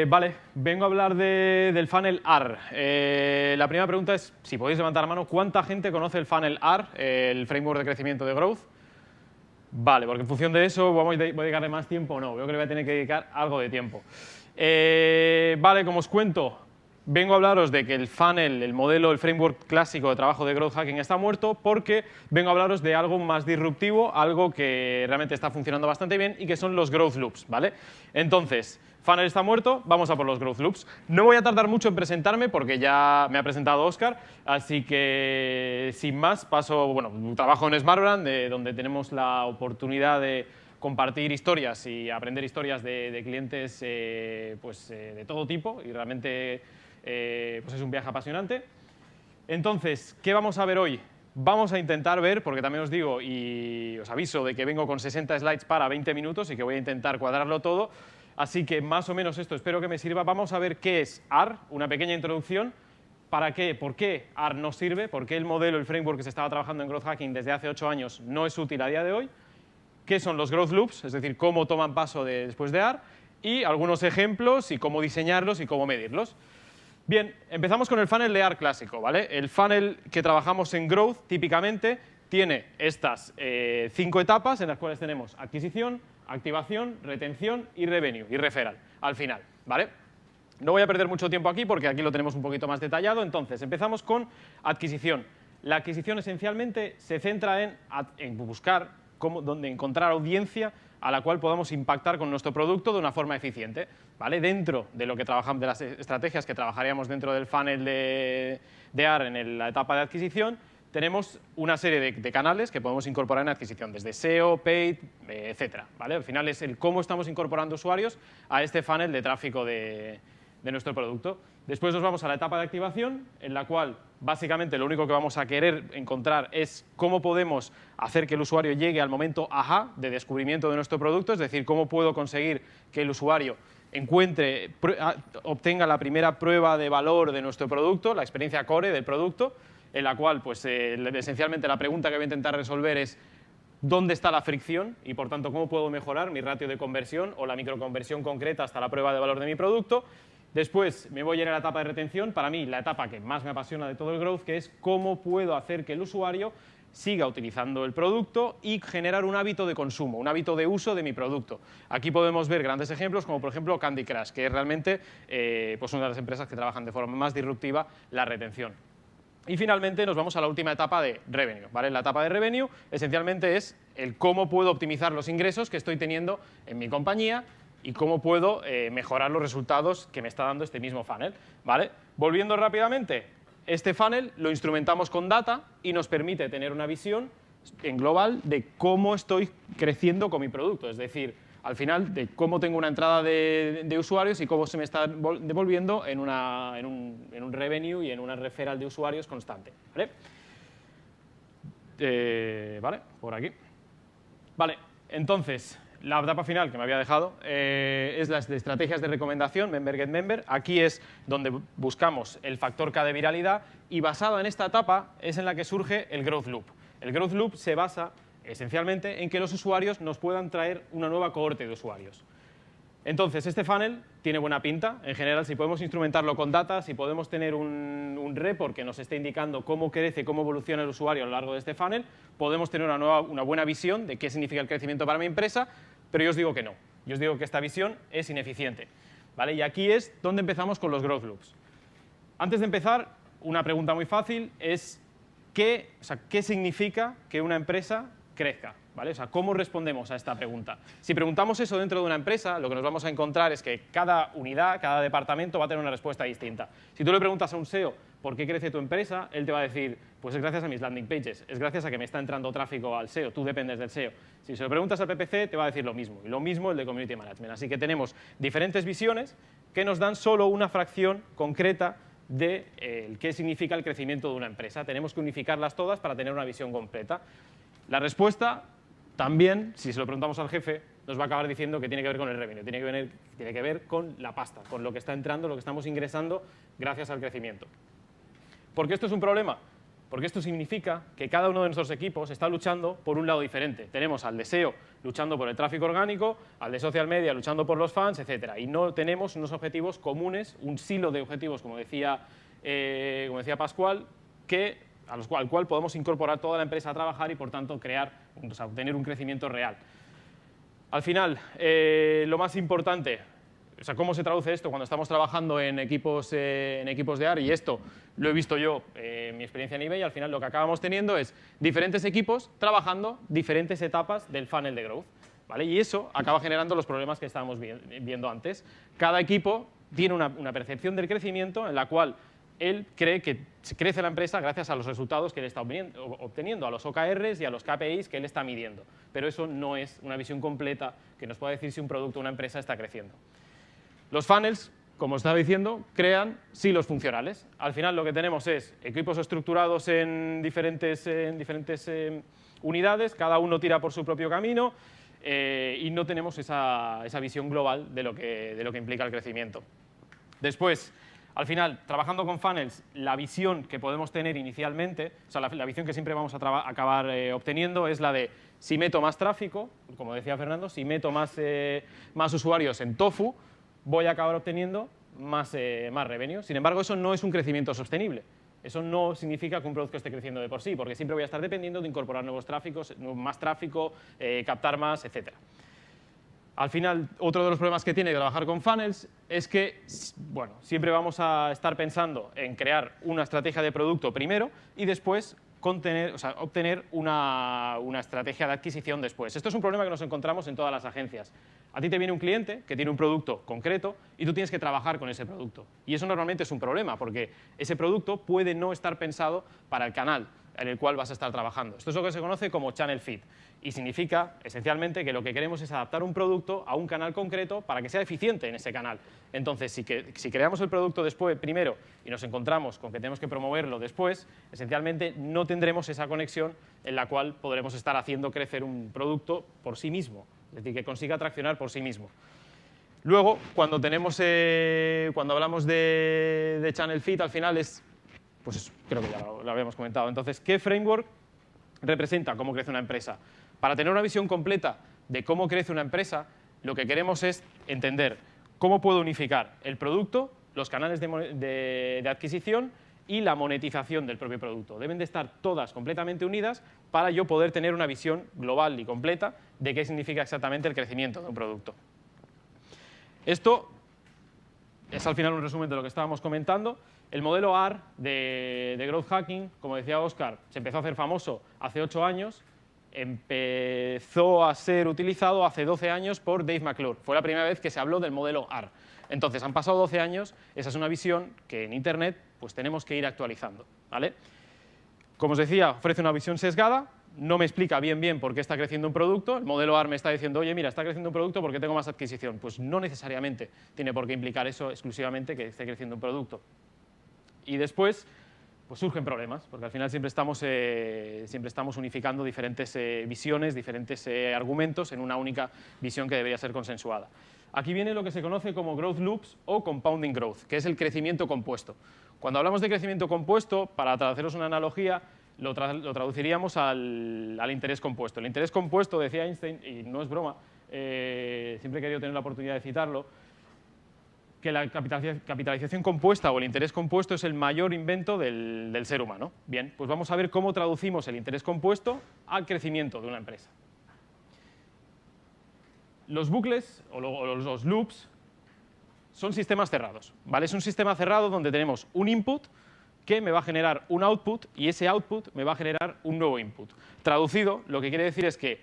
Vale, vengo a hablar del funnel R. La primera pregunta es, si podéis levantar la mano, ¿cuánta gente conoce el funnel R, el framework de crecimiento de Growth? Vale, porque en función de eso, ¿voy a dedicarle más tiempo o no? Veo que le voy a tener que dedicar algo de tiempo. Vale, como os cuento, vengo a hablaros de que el funnel, el modelo, el framework clásico de trabajo de Growth Hacking está muerto, porque vengo a hablaros de algo más disruptivo, algo que realmente está funcionando bastante bien y que son los Growth Loops, ¿vale? Entonces, funnel está muerto, vamos a por los Growth Loops. No voy a tardar mucho en presentarme porque ya me ha presentado Óscar, así que sin más paso, bueno, trabajo en SmartBrand, donde tenemos la oportunidad de compartir historias y aprender historias de clientes de todo tipo y realmente pues es un viaje apasionante. Entonces, ¿qué vamos a ver hoy? Vamos a intentar ver, porque también os digo y os aviso de que vengo con 60 slides para 20 minutos y que voy a intentar cuadrarlo todo, así que más o menos esto espero que me sirva. Vamos a ver qué es R, una pequeña introducción, ¿para qué? ¿Por qué R no sirve? ¿Por qué el modelo, el framework que se estaba trabajando en Growth Hacking desde hace 8 años no es útil a día de hoy? ¿Qué son los Growth Loops? Es decir, cómo toman paso después de R, y algunos ejemplos y cómo diseñarlos y cómo medirlos. Bien, empezamos con el funnel de R clásico, ¿vale? El funnel que trabajamos en Growth típicamente tiene estas 5 etapas en las cuales tenemos adquisición, activación, retención y revenue, y referral, al final, ¿vale? No voy a perder mucho tiempo aquí porque aquí lo tenemos un poquito más detallado. Entonces, empezamos con adquisición. La adquisición esencialmente se centra en buscar dónde encontrar audiencia a la cual podamos impactar con nuestro producto de una forma eficiente, ¿vale? Dentro de lo que trabajamos, de las estrategias que trabajaríamos dentro del funnel de R en la etapa de adquisición, tenemos una serie de canales que podemos incorporar en adquisición, desde SEO, Paid, etcétera, ¿vale? Al final es el cómo estamos incorporando usuarios a este funnel de tráfico de nuestro producto. Después nos vamos a la etapa de activación, en la cual básicamente lo único que vamos a querer encontrar es cómo podemos hacer que el usuario llegue al momento ajá de descubrimiento de nuestro producto, es decir, cómo puedo conseguir que el usuario obtenga la primera prueba de valor de nuestro producto, la experiencia core del producto, en la cual pues, esencialmente la pregunta que voy a intentar resolver es ¿dónde está la fricción? Y por tanto, ¿cómo puedo mejorar mi ratio de conversión o la microconversión concreta hasta la prueba de valor de mi producto? Después me voy a ir a la etapa de retención, para mí la etapa que más me apasiona de todo el growth, que es cómo puedo hacer que el usuario siga utilizando el producto y generar un hábito de consumo, un hábito de uso de mi producto. Aquí podemos ver grandes ejemplos como por ejemplo Candy Crush, que es realmente pues una de las empresas que trabajan de forma más disruptiva la retención. Y finalmente nos vamos a la última etapa de revenue, ¿vale? La etapa de revenue esencialmente es el cómo puedo optimizar los ingresos que estoy teniendo en mi compañía y cómo puedo mejorar los resultados que me está dando este mismo funnel, ¿vale? Volviendo rápidamente, este funnel lo instrumentamos con data y nos permite tener una visión en global de cómo estoy creciendo con mi producto, es decir, al final de cómo tengo una entrada de usuarios y cómo se me está devolviendo en un revenue y en una referral de usuarios constante, ¿vale? Vale, por aquí. Vale, entonces, la etapa final que me había dejado es las de estrategias de recomendación, Member Get Member. Aquí es donde buscamos el factor K de viralidad y basado en esta etapa es en la que surge el Growth Loop. El Growth Loop se basa esencialmente en que los usuarios nos puedan traer una nueva cohorte de usuarios. Entonces, este funnel tiene buena pinta. En general, si podemos instrumentarlo con data, si podemos tener un report que nos esté indicando cómo crece, cómo evoluciona el usuario a lo largo de este funnel, podemos tener una buena visión de qué significa el crecimiento para mi empresa, pero yo os digo que no. Yo os digo que esta visión es ineficiente, ¿vale? Y aquí es donde empezamos con los Growth Loops. Antes de empezar, una pregunta muy fácil es ¿qué significa que una empresa crezca? ¿Vale? O sea, ¿cómo respondemos a esta pregunta? Si preguntamos eso dentro de una empresa, lo que nos vamos a encontrar es que cada unidad, cada departamento va a tener una respuesta distinta. Si tú le preguntas a un SEO ¿por qué crece tu empresa?, él te va a decir, pues es gracias a mis landing pages, es gracias a que me está entrando tráfico al SEO, tú dependes del SEO. Si se lo preguntas al PPC, te va a decir lo mismo, y lo mismo el de Community Management. Así que tenemos diferentes visiones que nos dan solo una fracción concreta de qué significa el crecimiento de una empresa. Tenemos que unificarlas todas para tener una visión completa. La respuesta también, si se lo preguntamos al jefe, nos va a acabar diciendo que tiene que ver con el revenue, tiene que ver con la pasta, con lo que está entrando, lo que estamos ingresando gracias al crecimiento. ¿Por qué esto es un problema? Porque esto significa que cada uno de nuestros equipos está luchando por un lado diferente. Tenemos al de SEO luchando por el tráfico orgánico, al de social media luchando por los fans, etc. Y no tenemos unos objetivos comunes, un silo de objetivos, como decía Pascual, al cual podemos incorporar toda la empresa a trabajar y, por tanto, obtener un crecimiento real. Al final, lo más importante, ¿cómo se traduce esto cuando estamos trabajando en equipos de AR? Y esto lo he visto yo en mi experiencia en eBay. Al final lo que acabamos teniendo es diferentes equipos trabajando diferentes etapas del funnel de growth, ¿vale? Y eso acaba generando los problemas que estábamos viendo antes. Cada equipo tiene una percepción del crecimiento en la cual él cree que crece la empresa gracias a los resultados que él está obteniendo, a los OKRs y a los KPIs que él está midiendo. Pero eso no es una visión completa que nos pueda decir si un producto o una empresa está creciendo. Los funnels, como estaba diciendo, crean silos funcionales. Al final lo que tenemos es equipos estructurados en diferentes unidades, cada uno tira por su propio camino y no tenemos esa visión global de lo que implica el crecimiento. Después, al final, trabajando con funnels, la visión que podemos tener inicialmente, o sea, la visión que siempre vamos a acabar obteniendo es la de si meto más tráfico, como decía Fernando, si meto más usuarios en Tofu, voy a acabar obteniendo más revenue. Sin embargo, eso no es un crecimiento sostenible. Eso no significa que un producto esté creciendo de por sí, porque siempre voy a estar dependiendo de incorporar nuevos tráficos, más tráfico, captar más, etc. Al final, otro de los problemas que tiene trabajar con funnels es que, bueno, siempre vamos a estar pensando en crear una estrategia de producto primero y después obtener una estrategia de adquisición después. Esto es un problema que nos encontramos en todas las agencias. A ti te viene un cliente que tiene un producto concreto y tú tienes que trabajar con ese producto. Y eso normalmente es un problema, porque ese producto puede no estar pensado para el canal en el cual vas a estar trabajando. Esto es lo que se conoce como channel fit y significa, esencialmente, que lo que queremos es adaptar un producto a un canal concreto para que sea eficiente en ese canal. Entonces, si creamos el producto primero y nos encontramos con que tenemos que promoverlo después, esencialmente no tendremos esa conexión en la cual podremos estar haciendo crecer un producto por sí mismo, es decir, que consiga traccionar por sí mismo. Luego, cuando hablamos de channel fit, al final pues creo que ya lo habíamos comentado. Entonces, ¿qué framework representa cómo crece una empresa? Para tener una visión completa de cómo crece una empresa, lo que queremos es entender cómo puedo unificar el producto, los canales de adquisición y la monetización del propio producto. Deben de estar todas completamente unidas para yo poder tener una visión global y completa de qué significa exactamente el crecimiento de un producto. Esto es al final un resumen de lo que estábamos comentando. El modelo AR de Growth Hacking, como decía Óscar, se empezó a hacer famoso hace 8 años, empezó a ser utilizado hace 12 años por Dave McClure. Fue la primera vez que se habló del modelo AR. Entonces, han pasado 12 años, esa es una visión que en Internet pues tenemos que ir actualizando, ¿vale? Como os decía, ofrece una visión sesgada, no me explica bien por qué está creciendo un producto. El modelo AR me está diciendo, oye, mira, está creciendo un producto porque tengo más adquisición. Pues no necesariamente tiene por qué implicar eso exclusivamente que esté creciendo un producto. Y después pues surgen problemas, porque al final siempre estamos unificando diferentes visiones, diferentes argumentos en una única visión que debería ser consensuada. Aquí viene lo que se conoce como growth loops o compounding growth, que es el crecimiento compuesto. Cuando hablamos de crecimiento compuesto, para haceros una analogía, lo traduciríamos al interés compuesto. El interés compuesto, decía Einstein, y no es broma, siempre he querido tener la oportunidad de citarlo, que la capitalización compuesta o el interés compuesto es el mayor invento del ser humano. Bien, pues vamos a ver cómo traducimos el interés compuesto al crecimiento de una empresa. Los bucles o los loops son sistemas cerrados, ¿vale? Es un sistema cerrado donde tenemos un input que me va a generar un output y ese output me va a generar un nuevo input. Traducido, lo que quiere decir es que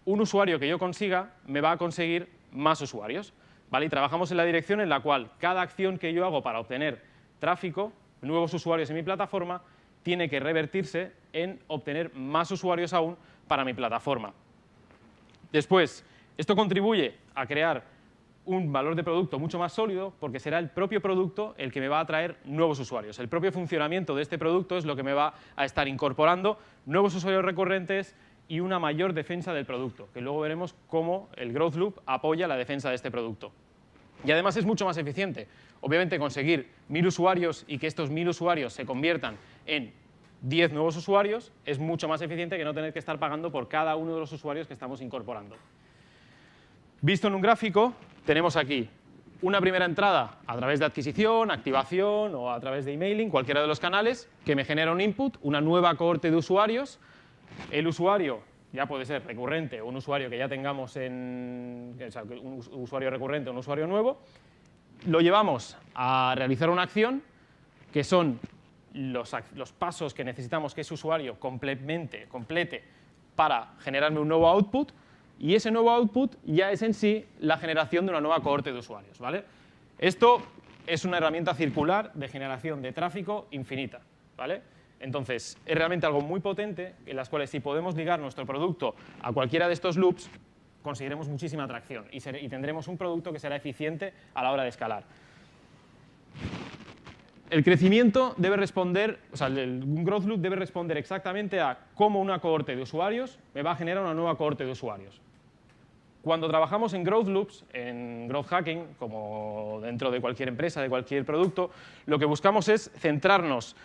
un usuario que yo consiga me va a conseguir más usuarios, ¿vale? Y trabajamos en la dirección en la cual cada acción que yo hago para obtener tráfico, nuevos usuarios en mi plataforma, tiene que revertirse en obtener más usuarios aún para mi plataforma. Después, esto contribuye a crear un valor de producto mucho más sólido porque será el propio producto el que me va a atraer nuevos usuarios. El propio funcionamiento de este producto es lo que me va a estar incorporando nuevos usuarios recurrentes y una mayor defensa del producto, que luego veremos cómo el Growth Loop apoya la defensa de este producto. Y además es mucho más eficiente. Obviamente conseguir 1000 usuarios y que estos 1000 usuarios se conviertan en 10 nuevos usuarios, es mucho más eficiente que no tener que estar pagando por cada uno de los usuarios que estamos incorporando. Visto en un gráfico, tenemos aquí una primera entrada a través de adquisición, activación o a través de emailing, cualquiera de los canales, que me genera un input, una nueva cohorte de usuarios. El usuario ya puede ser recurrente o un usuario que ya tengamos o sea, un usuario recurrente o un usuario nuevo. Lo llevamos a realizar una acción, que son los pasos que necesitamos que ese usuario complete para generarme un nuevo output, y ese nuevo output ya es en sí la generación de una nueva cohorte de usuarios, ¿vale? Esto es una herramienta circular de generación de tráfico infinita, ¿vale? Entonces, es realmente algo muy potente, en las cuales si podemos ligar nuestro producto a cualquiera de estos loops, conseguiremos muchísima atracción y tendremos un producto que será eficiente a la hora de escalar. El crecimiento debe responder, o sea, un growth loop debe responder exactamente a cómo una cohorte de usuarios me va a generar una nueva cohorte de usuarios. Cuando trabajamos en growth loops, en growth hacking, como dentro de cualquier empresa, de cualquier producto, lo que buscamos es centrarnos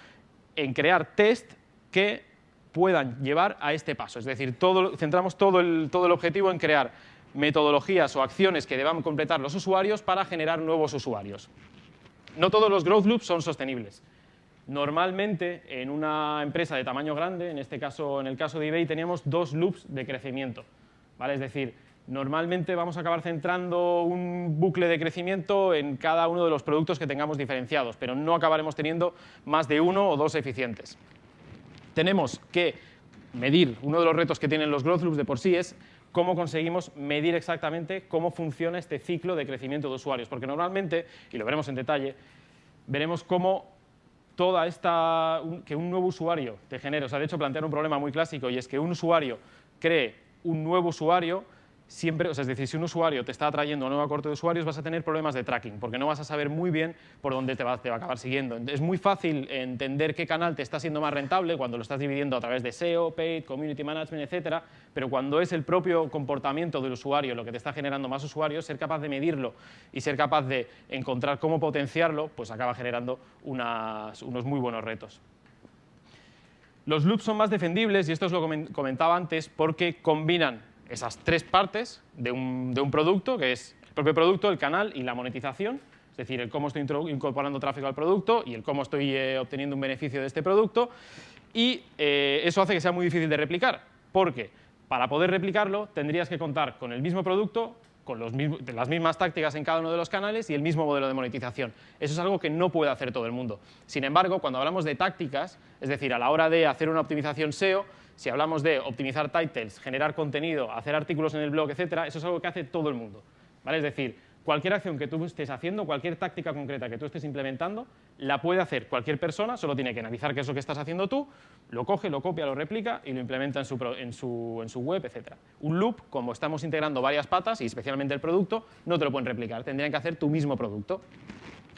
en crear test que puedan llevar a este paso. Es decir, centramos todo el objetivo en crear metodologías o acciones que deban completar los usuarios para generar nuevos usuarios. No todos los growth loops son sostenibles. Normalmente, en una empresa de tamaño grande, en el caso de eBay, teníamos 2 loops de crecimiento, ¿vale? Es decir, normalmente vamos a acabar centrando un bucle de crecimiento en cada uno de los productos que tengamos diferenciados, pero no acabaremos teniendo más de 1 o 2 eficientes. Tenemos que medir, uno de los retos que tienen los growth loops de por sí es cómo conseguimos medir exactamente cómo funciona este ciclo de crecimiento de usuarios, porque normalmente, y lo veremos en detalle, veremos cómo que un nuevo usuario te genere, o sea, de hecho plantear un problema muy clásico, y es que un usuario cree un nuevo usuario, siempre, o sea, es decir, si un usuario te está atrayendo a una nueva cohorte de usuarios, vas a tener problemas de tracking, porque no vas a saber muy bien por dónde te va a acabar siguiendo. Es muy fácil entender qué canal te está siendo más rentable cuando lo estás dividiendo a través de SEO, Paid, Community Management, etcétera, pero cuando es el propio comportamiento del usuario lo que te está generando más usuarios, ser capaz de medirlo y ser capaz de encontrar cómo potenciarlo, pues acaba generando unos muy buenos retos. Los loops son más defendibles, y esto os lo comentaba antes, porque combinan esas 3 partes de un producto, que es el propio producto, el canal y la monetización, es decir, el cómo estoy incorporando tráfico al producto y el cómo estoy obteniendo un beneficio de este producto, y eso hace que sea muy difícil de replicar, porque para poder replicarlo tendrías que contar con el mismo producto, con las mismas tácticas en cada uno de los canales y el mismo modelo de monetización. Eso es algo que no puede hacer todo el mundo. Sin embargo, cuando hablamos de tácticas, es decir, a la hora de hacer una optimización SEO, si hablamos de optimizar titles, generar contenido, hacer artículos en el blog, etcétera, eso es algo que hace todo el mundo, ¿vale? Es decir, cualquier acción que tú estés haciendo, cualquier táctica concreta que tú estés implementando, la puede hacer cualquier persona, solo tiene que analizar qué es lo que estás haciendo tú, lo coge, lo copia, lo replica y lo implementa en su web, etcétera. Un loop, como estamos integrando varias patas, y especialmente el producto, no te lo pueden replicar, tendrían que hacer tu mismo producto.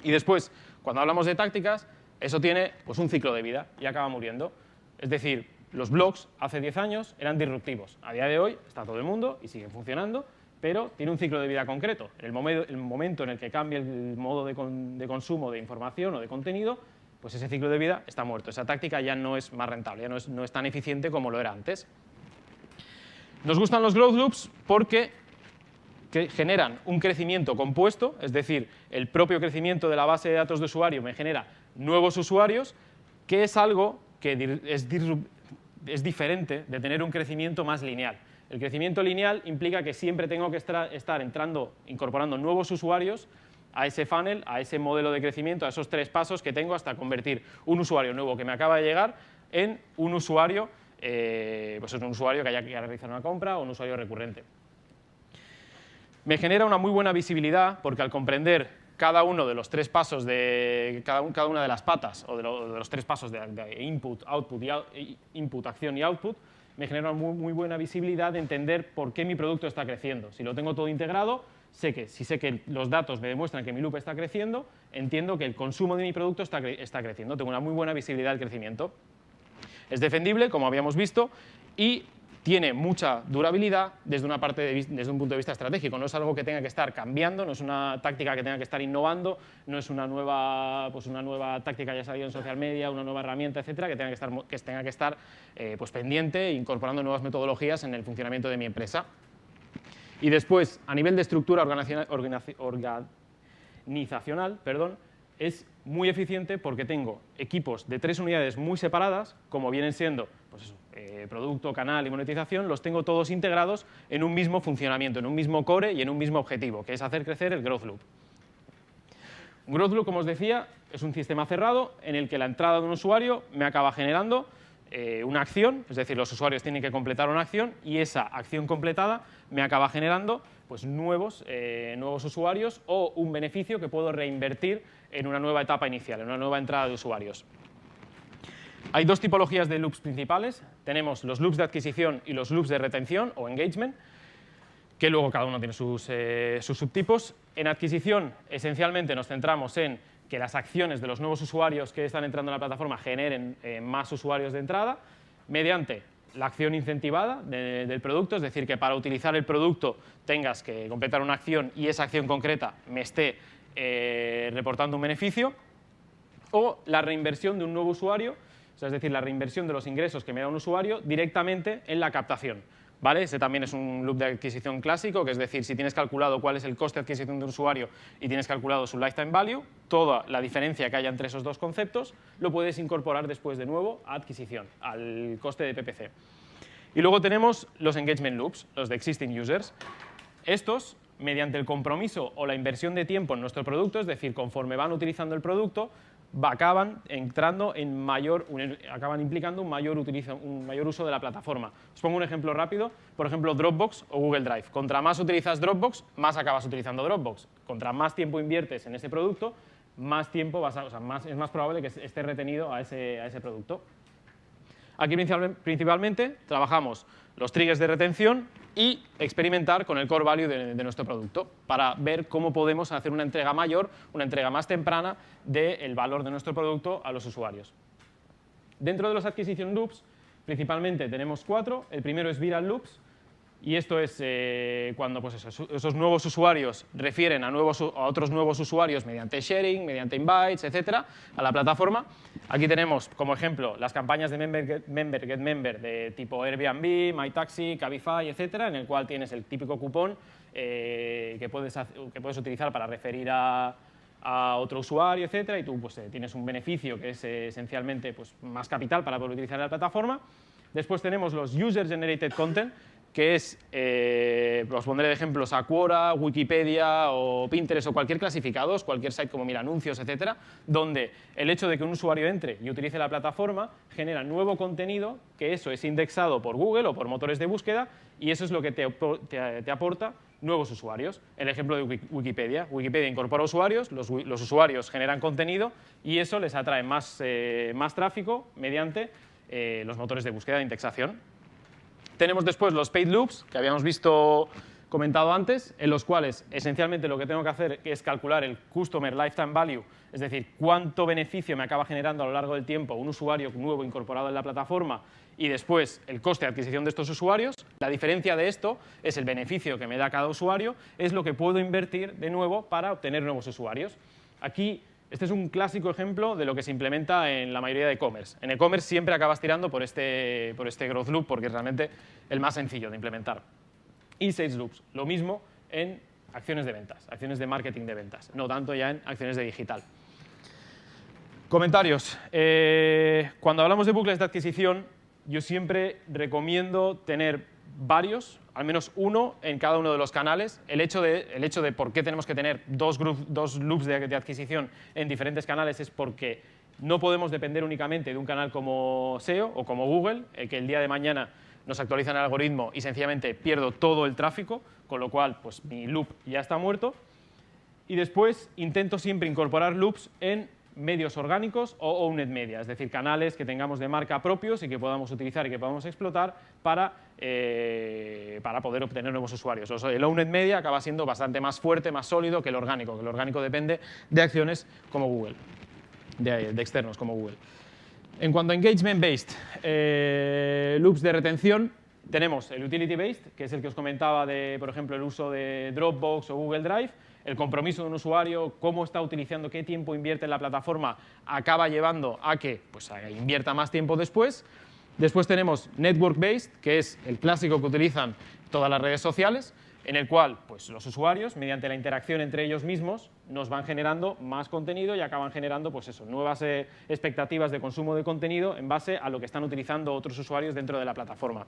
Y después, cuando hablamos de tácticas, eso tiene pues, un ciclo de vida y acaba muriendo. Es decir, los blogs hace 10 años eran disruptivos. A día de hoy está todo el mundo y siguen funcionando, pero tiene un ciclo de vida concreto. En el momento en el que cambie el modo de consumo de información o de contenido, pues ese ciclo de vida está muerto. Esa táctica ya no es más rentable, ya no es tan eficiente como lo era antes. Nos gustan los growth loops porque generan un crecimiento compuesto, es decir, el propio crecimiento de la base de datos de usuario me genera nuevos usuarios, que es algo que es diferente de tener un crecimiento más lineal. El crecimiento lineal implica que siempre tengo que estar incorporando nuevos usuarios a ese funnel, a ese modelo de crecimiento, a esos 3 pasos que tengo hasta convertir un usuario nuevo que me acaba de llegar en un usuario, pues es un usuario que haya realizado una compra o un usuario recurrente. Me genera una muy buena visibilidad porque al comprender cada uno de los 3 pasos de cada una de las patas o de los 3 pasos de input, output, input, acción y output, me genera una muy buena visibilidad de entender por qué mi producto está creciendo. Si lo tengo todo integrado, si sé que los datos me demuestran que mi loop está creciendo, entiendo que el consumo de mi producto está creciendo. Tengo una muy buena visibilidad del crecimiento. Es defendible, como habíamos visto, y tiene mucha durabilidad desde desde un punto de vista estratégico. No es algo que tenga que estar cambiando, no es una táctica que tenga que estar innovando, no es una nueva táctica ya salida en social media, una nueva herramienta, etcétera, que tenga que estar pues pendiente e incorporando nuevas metodologías en el funcionamiento de mi empresa. Y después, a nivel de estructura organizacional, es muy eficiente porque tengo equipos de 3 unidades muy separadas, como vienen siendo pues eso, producto, canal y monetización, los tengo todos integrados en un mismo funcionamiento, en un mismo core y en un mismo objetivo, que es hacer crecer el Growth Loop. Un Growth Loop, como os decía, es un sistema cerrado en el que la entrada de un usuario me acaba generando una acción, es decir, los usuarios tienen que completar una acción y esa acción completada me acaba generando pues, nuevos usuarios o un beneficio que puedo reinvertir en una nueva etapa inicial, en una nueva entrada de usuarios. Hay 2 tipologías de loops principales. Tenemos los loops de adquisición y los loops de retención o engagement, que luego cada uno tiene sus subtipos. En adquisición, esencialmente nos centramos en que las acciones de los nuevos usuarios que están entrando en la plataforma generen más usuarios de entrada mediante la acción incentivada del producto, es decir, que para utilizar el producto tengas que completar una acción y esa acción concreta me esté reportando un beneficio, o la reinversión de un nuevo usuario, o sea, es decir, la reinversión de los ingresos que me da un usuario directamente en la captación. ¿Vale? Ese también es un loop de adquisición clásico, que es decir, si tienes calculado cuál es el coste de adquisición de un usuario y tienes calculado su lifetime value, toda la diferencia que haya entre esos 2 conceptos lo puedes incorporar después de nuevo a adquisición, al coste de PPC. Y luego tenemos los engagement loops, los de existing users. Estos, mediante el compromiso o la inversión de tiempo en nuestro producto, es decir, conforme van utilizando el producto, acaban implicando un mayor uso de la plataforma. Os pongo un ejemplo rápido, por ejemplo, Dropbox o Google Drive. Contra más utilizas Dropbox, más acabas utilizando Dropbox. Contra más tiempo inviertes en ese producto, más tiempo es más probable que esté retenido a ese producto. Aquí principalmente trabajamos los triggers de retención y experimentar con el core value de nuestro producto para ver cómo podemos hacer una entrega mayor, una entrega más temprana del valor de nuestro producto a los usuarios. Dentro de los acquisition loops, principalmente tenemos 4. El primero es viral loops, y esto es cuando pues esos nuevos usuarios refieren a otros nuevos usuarios mediante sharing, mediante invites, etcétera, a la plataforma. Aquí tenemos como ejemplo las campañas de member get member de tipo Airbnb, MyTaxi, Cabify, etcétera, en el cual tienes el típico cupón que puedes utilizar para referir a otro usuario, etcétera, y tú pues, tienes un beneficio que es esencialmente pues, más capital para poder utilizar la plataforma. Después tenemos los user generated content, que es, os pondré de ejemplos a Quora, Wikipedia o Pinterest o cualquier clasificados, cualquier site como Anuncios, etcétera, donde el hecho de que un usuario entre y utilice la plataforma genera nuevo contenido, que eso es indexado por Google o por motores de búsqueda, y eso es lo que te aporta nuevos usuarios. El ejemplo de Wikipedia. Wikipedia incorpora usuarios, los usuarios generan contenido y eso les atrae más tráfico mediante los motores de búsqueda de indexación. Tenemos después los paid loops, que habíamos comentado antes, en los cuales esencialmente lo que tengo que hacer es calcular el Customer Lifetime Value, es decir, cuánto beneficio me acaba generando a lo largo del tiempo un usuario nuevo incorporado en la plataforma y después el coste de adquisición de estos usuarios. La diferencia de esto es el beneficio que me da cada usuario, es lo que puedo invertir de nuevo para obtener nuevos usuarios. Aquí, este es un clásico ejemplo de lo que se implementa en la mayoría de e-commerce. En e-commerce siempre acabas tirando por este growth loop porque es realmente el más sencillo de implementar. Y sales loops, lo mismo en acciones de ventas, acciones de marketing de ventas, no tanto ya en acciones de digital. Comentarios. Cuando hablamos de bucles de adquisición, yo siempre recomiendo tener varios, al menos uno en cada uno de los canales. El hecho de por qué tenemos que tener dos loops de adquisición en diferentes canales es porque no podemos depender únicamente de un canal como SEO o como Google, que el día de mañana nos actualizan el algoritmo y sencillamente pierdo todo el tráfico, con lo cual pues, mi loop ya está muerto. Y después intento siempre incorporar loops en medios orgánicos o owned media, es decir, canales que tengamos de marca propios y que podamos utilizar y que podamos explotar para poder obtener nuevos usuarios. O sea, el owned media acaba siendo bastante más fuerte, más sólido que el orgánico depende de acciones como Google, de externos como Google. En cuanto a engagement-based, loops de retención, Tenemos el utility based, que es el que os comentaba de, por ejemplo, el uso de Dropbox o Google Drive, el compromiso de un usuario, cómo está utilizando, qué tiempo invierte en la plataforma, acaba llevando a que pues, invierta más tiempo después. Después tenemos network based, que es el clásico que utilizan todas las redes sociales, en el cual pues, los usuarios, mediante la interacción entre ellos mismos, nos van generando más contenido y acaban generando pues eso, nuevas expectativas de consumo de contenido en base a lo que están utilizando otros usuarios dentro de la plataforma.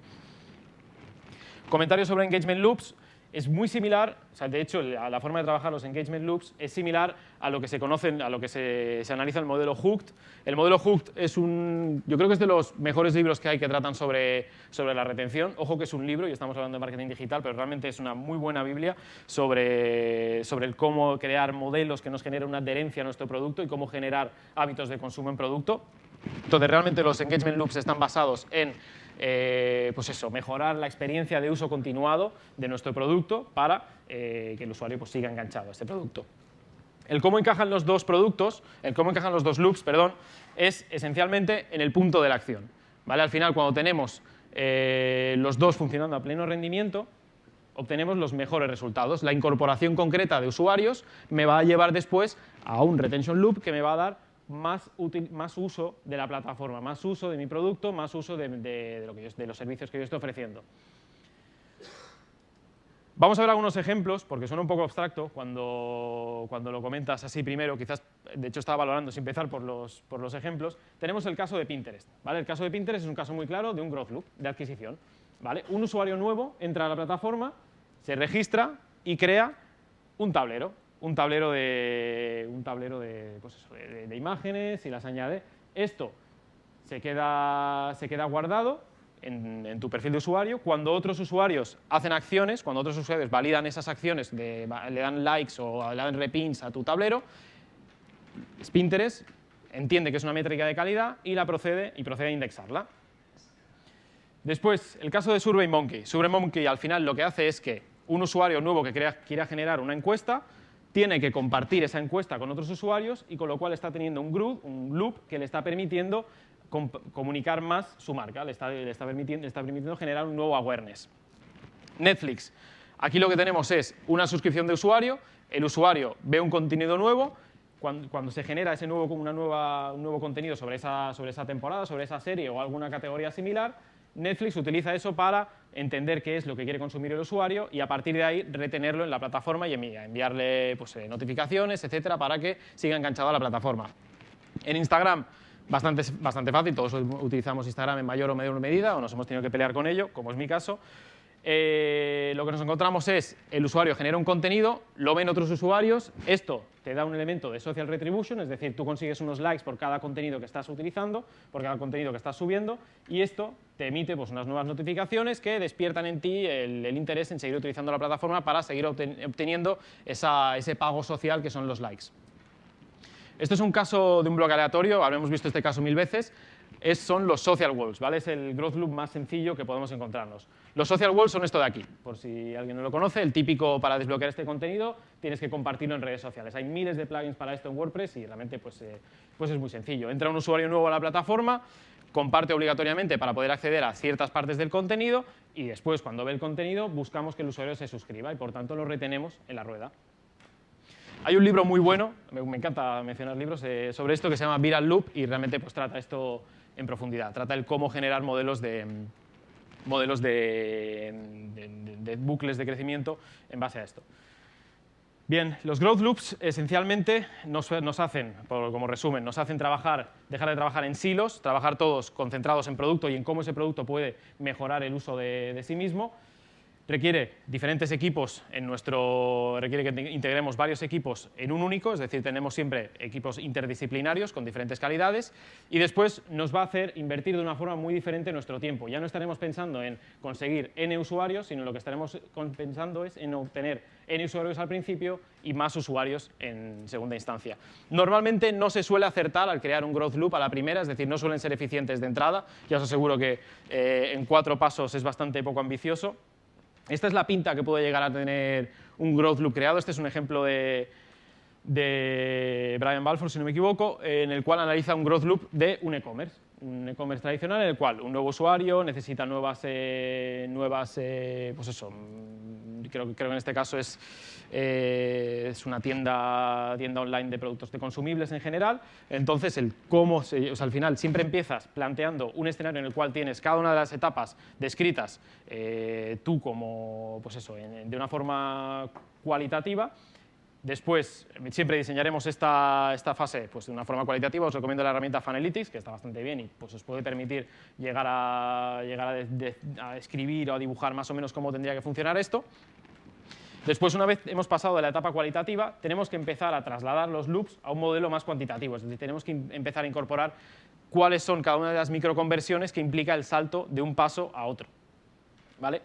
Comentarios sobre engagement loops. Es muy similar, o sea, de hecho, la forma de trabajar los engagement loops es similar a lo que se conocen, a lo que se analiza el modelo Hooked. El modelo Hooked es yo creo que es de los mejores libros que hay que tratan sobre la retención. Ojo que es un libro y estamos hablando de marketing digital, pero realmente es una muy buena Biblia sobre el cómo crear modelos que nos generen una adherencia a nuestro producto y cómo generar hábitos de consumo en producto. Entonces, realmente los engagement loops están basados en pues eso, mejorar la experiencia de uso continuado de nuestro producto para que el usuario pues, siga enganchado a este producto. El cómo encajan los dos productos, los dos loops, perdón, es esencialmente en el punto de la acción. ¿Vale? Al final, cuando tenemos los dos funcionando a pleno rendimiento, obtenemos los mejores resultados. La incorporación concreta de usuarios me va a llevar después a un retention loop que me va a dar más uso de la plataforma, más uso de mi producto, más uso de los servicios que yo estoy ofreciendo. Vamos a ver algunos ejemplos, porque suena un poco abstracto cuando lo comentas así primero, quizás, de hecho estaba valorando si empezar por los ejemplos. Tenemos el caso de Pinterest, ¿vale? El caso de Pinterest es un caso muy claro de un growth loop, de adquisición, ¿vale? Un usuario nuevo entra a la plataforma, se registra y crea un tablero de imágenes y las añade. Esto se queda guardado en tu perfil de usuario. Cuando otros usuarios hacen acciones, cuando otros usuarios validan esas acciones, le dan likes o le dan repins a tu tablero, Pinterest entiende que es una métrica de calidad y procede a indexarla. Después, el caso de SurveyMonkey. SurveyMonkey al final lo que hace es que un usuario nuevo que quiera generar una encuesta tiene que compartir esa encuesta con otros usuarios y con lo cual está teniendo un loop que le está permitiendo comunicar más su marca, le está permitiendo generar un nuevo awareness. Netflix. Aquí lo que tenemos es una suscripción de usuario, el usuario ve un contenido nuevo, cuando se genera un nuevo contenido sobre esa temporada, sobre esa serie o alguna categoría similar, Netflix utiliza eso para entender qué es lo que quiere consumir el usuario y a partir de ahí retenerlo en la plataforma y enviarle pues, notificaciones, etcétera, para que siga enganchado a la plataforma. En Instagram, bastante fácil, todos utilizamos Instagram en mayor o menor medida o nos hemos tenido que pelear con ello, como es mi caso. Lo que nos encontramos es el usuario genera un contenido, lo ven otros usuarios, esto te da un elemento de social retribution, es decir, tú consigues unos likes por cada contenido que estás utilizando, por cada contenido que estás subiendo, y esto te emite pues, unas nuevas notificaciones que despiertan en ti el interés en seguir utilizando la plataforma para seguir obteniendo ese pago social que son los likes. Esto es un caso de un blog aleatorio, habremos visto este caso 1000 veces. Son los social walls, ¿vale? Es el growth loop más sencillo que podemos encontrarnos. Los social walls son esto de aquí, por si alguien no lo conoce, el típico para desbloquear este contenido tienes que compartirlo en redes sociales. Hay miles de plugins para esto en WordPress y realmente pues es muy sencillo. Entra un usuario nuevo a la plataforma, comparte obligatoriamente para poder acceder a ciertas partes del contenido y después, cuando ve el contenido, buscamos que el usuario se suscriba y por tanto lo retenemos en la rueda. Hay un libro muy bueno, me encanta mencionar libros sobre esto, que se llama Viral Loop y realmente pues, trata esto en profundidad. Trata el cómo generar modelos de bucles de crecimiento en base a esto. Bien, los growth loops esencialmente nos hacen, como resumen, nos hacen dejar de trabajar en silos, trabajar todos concentrados en producto y en cómo ese producto puede mejorar el uso de sí mismo. Requiere diferentes equipos, requiere que integremos varios equipos en un único, es decir, tenemos siempre equipos interdisciplinarios con diferentes calidades y después nos va a hacer invertir de una forma muy diferente nuestro tiempo. Ya no estaremos pensando en conseguir N usuarios, sino lo que estaremos pensando es en obtener N usuarios al principio y más usuarios en segunda instancia. Normalmente no se suele acertar al crear un growth loop a la primera, es decir, no suelen ser eficientes de entrada. Ya os aseguro que en 4 pasos es bastante poco ambicioso. Esta es la pinta que puede llegar a tener un growth loop creado. Este es un ejemplo de Brian Balfour, si no me equivoco, en el cual analiza un growth loop de un e-commerce. un e-commerce tradicional en el cual un nuevo usuario necesita pues eso, creo que en este caso es una tienda online de productos de consumibles en general. Entonces, al final siempre empiezas planteando un escenario en el cual tienes cada una de las etapas descritas tú como, pues eso, de una forma cualitativa. Después, siempre diseñaremos esta fase pues, de una forma cualitativa. Os recomiendo la herramienta Funnelytics, que está bastante bien y pues, os puede permitir llegar a escribir o a dibujar más o menos cómo tendría que funcionar esto. Después, una vez hemos pasado de la etapa cualitativa, tenemos que empezar a trasladar los loops a un modelo más cuantitativo. Es decir, tenemos que empezar a incorporar cuáles son cada una de las microconversiones que implica el salto de un paso a otro. ¿Vale?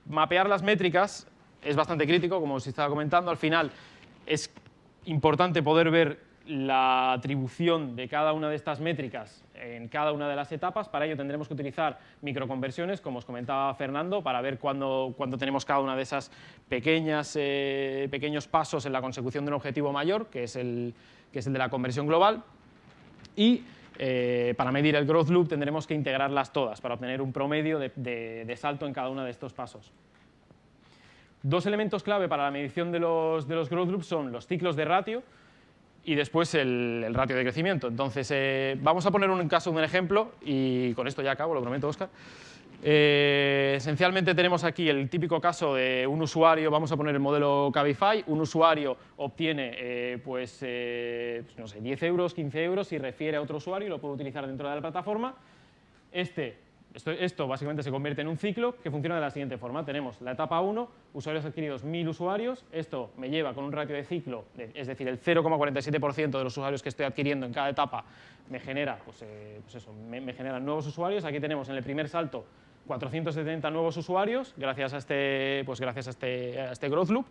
Mapear las métricas es bastante crítico, como os estaba comentando. Al final es importante poder ver la atribución de cada una de estas métricas en cada una de las etapas. Para ello tendremos que utilizar microconversiones, como os comentaba Fernando, para ver cuándo tenemos cada una de esas pequeños pasos en la consecución de un objetivo mayor, que es el de la conversión global. Y para medir el growth loop tendremos que integrarlas todas para obtener un promedio de salto en cada uno de estos pasos. Dos elementos clave para la medición de los growth loops son los ciclos de ratio y después el ratio de crecimiento. Entonces, vamos a poner un caso de un ejemplo y con esto ya acabo, lo prometo, Óscar. Esencialmente tenemos aquí el típico caso de un usuario, vamos a poner el modelo Cabify, un usuario obtiene no sé, 10 euros, 15 euros y refiere a otro usuario y lo puede utilizar dentro de la plataforma. Esto básicamente se convierte en un ciclo que funciona de la siguiente forma. Tenemos la etapa 1, usuarios adquiridos 1000 usuarios. Esto me lleva con un ratio de ciclo, es decir, el 0,47% de los usuarios que estoy adquiriendo en cada etapa me genera, me generan nuevos usuarios. Aquí tenemos en el primer salto 470 nuevos usuarios gracias a este growth loop.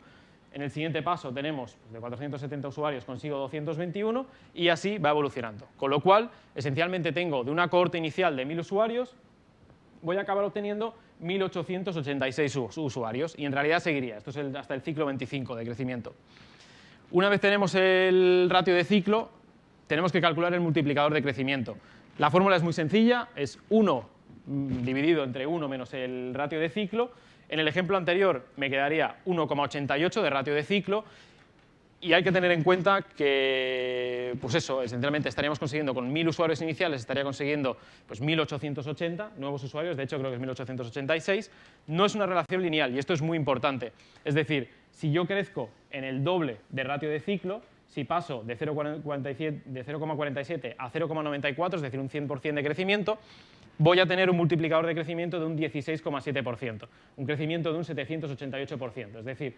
En el siguiente paso tenemos de 470 usuarios consigo 221 y así va evolucionando. Con lo cual, esencialmente tengo de una cohorte inicial de 1000 usuarios, voy a acabar obteniendo 1886 usuarios y en realidad seguiría. Esto es hasta el ciclo 25 de crecimiento. Una vez tenemos el ratio de ciclo, tenemos que calcular el multiplicador de crecimiento. La fórmula es muy sencilla, es 1 dividido entre 1 menos el ratio de ciclo. En el ejemplo anterior me quedaría 1,88 de ratio de ciclo. Y hay que tener en cuenta que, pues eso, esencialmente estaríamos consiguiendo con 1000 usuarios iniciales, estaría consiguiendo pues 1880 nuevos usuarios, de hecho creo que es 1886. No es una relación lineal y esto es muy importante. Es decir, si yo crezco en el doble de ratio de ciclo, si paso de 0,47 a 0,94, es decir, un 100% de crecimiento, voy a tener un multiplicador de crecimiento de un 16,7%, un crecimiento de un 788%. Es decir,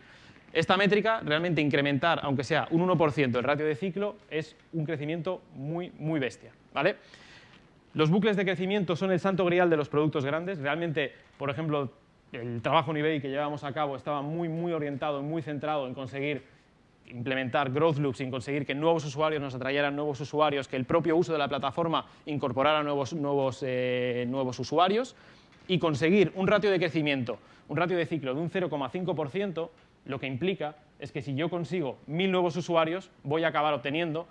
esta métrica, realmente incrementar, aunque sea un 1% el ratio de ciclo, es un crecimiento muy, muy bestia, ¿vale? Los bucles de crecimiento son el santo grial de los productos grandes. Realmente, por ejemplo, el trabajo en eBay que llevábamos a cabo estaba muy, muy orientado, muy centrado en conseguir implementar growth loops, en conseguir que nuevos usuarios nos atrayeran nuevos usuarios, que el propio uso de la plataforma incorporara nuevos usuarios y conseguir un ratio de crecimiento, un ratio de ciclo de un 0,5%, lo que implica es que si yo consigo 1000 nuevos usuarios, voy a acabar obteniendo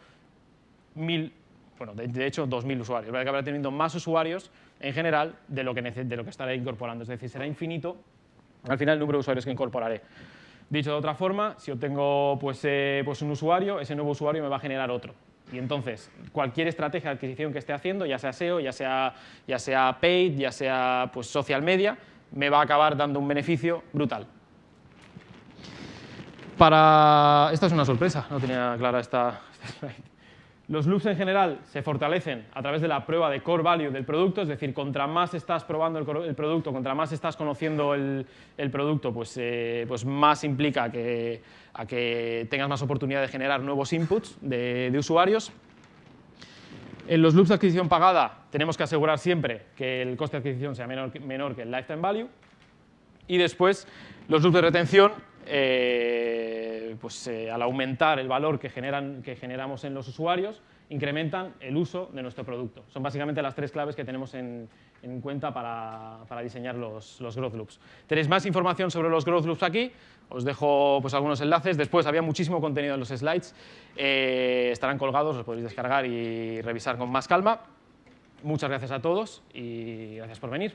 1000, bueno, de hecho 2000 usuarios, voy a acabar teniendo más usuarios en general de lo que estaré incorporando, es decir, será infinito al final el número de usuarios que incorporaré. Dicho de otra forma, si obtengo pues un usuario, ese nuevo usuario me va a generar otro. Y entonces, cualquier estrategia de adquisición que esté haciendo, ya sea SEO, ya sea paid, ya sea pues, social media, me va a acabar dando un beneficio brutal. Esta es una sorpresa, no tenía clara esta slide. Los loops en general se fortalecen a través de la prueba de core value del producto, es decir, contra más estás probando el producto, contra más estás conociendo el producto, pues más implica a que tengas más oportunidad de generar nuevos inputs de usuarios. En los loops de adquisición pagada tenemos que asegurar siempre que el coste de adquisición sea menor que el lifetime value. Y después, los loops de retención, al aumentar el valor que generamos en los usuarios, incrementan el uso de nuestro producto. Son básicamente las 3 claves que tenemos en cuenta para diseñar los Growth Loops. Tenéis más información sobre los Growth Loops aquí, os dejo pues, algunos enlaces. Después había muchísimo contenido en los slides, estarán colgados, los podéis descargar y revisar con más calma. Muchas gracias a todos y gracias por venir.